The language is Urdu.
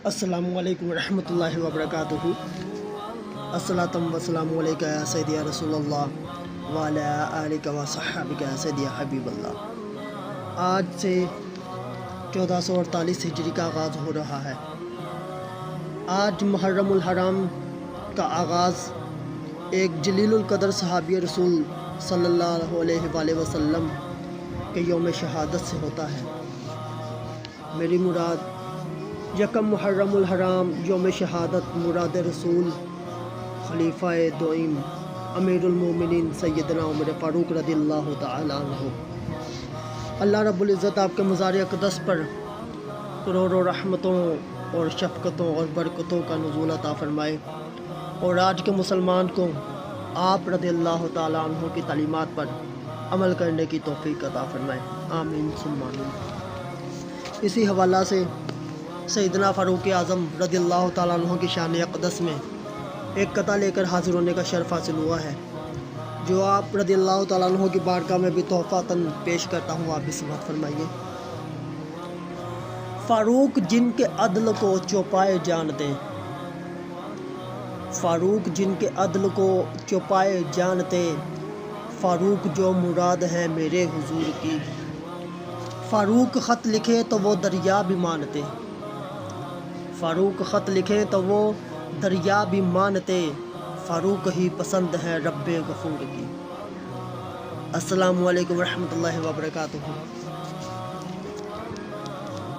السلام علیکم ورحمۃ اللہ وبرکاتہ۔ الصلاۃ والسلام علیکہ یا سیدی یا رسول اللہ وعلی آلک و صحابک یا سیدی یا حبیب اللہ۔ آج سے 1448 ہجری کا آغاز ہو رہا ہے۔ آج محرم الحرام کا آغاز ایک جلیل القدر صحابی رسول صلی اللہ علیہ وآلہ وسلم کے یوم شہادت سے ہوتا ہے۔ میری مراد یکم محرم الحرام یوم شہادت مراد رسول خلیفہ دوئم امیر المومنین سیدنا عمر فاروق رضی اللہ تعالیٰ عنہ۔ اللہ رب العزت آپ کے مزار اقدس پر کروڑوں رحمتوں اور شفقتوں اور برکتوں کا نزول عطا فرمائے، اور آج کے مسلمان کو آپ رضی اللہ تعالیٰ عنہ کی تعلیمات پر عمل کرنے کی توفیق عطا فرمائے، آمین ثم آمین۔ اسی حوالہ سے سیدنا فاروق اعظم رضی اللہ تعالیٰ عنہ کی شان اقدس میں ایک قطعہ لے کر حاضر ہونے کا شرف حاصل ہوا ہے، جو آپ رضی اللہ تعالیٰ عنہ کی بارگاہ میں بھی تحفۃً پیش کرتا ہوں، آپ بھی سماعت فرمائیے۔ فاروق جن کے عدل کو چوپائے جانتے، فاروق جن کے عدل کو چوپائے جانتے، فاروق جو مراد ہے میرے حضور کی۔ فاروق خط لکھے تو وہ دریا بھی مانتے، فاروق خط لکھے تو وہ دریا بھی مانتے، فاروق ہی پسند ہے رب غفور کی۔ السلام علیکم ورحمۃ اللہ وبرکاتہ۔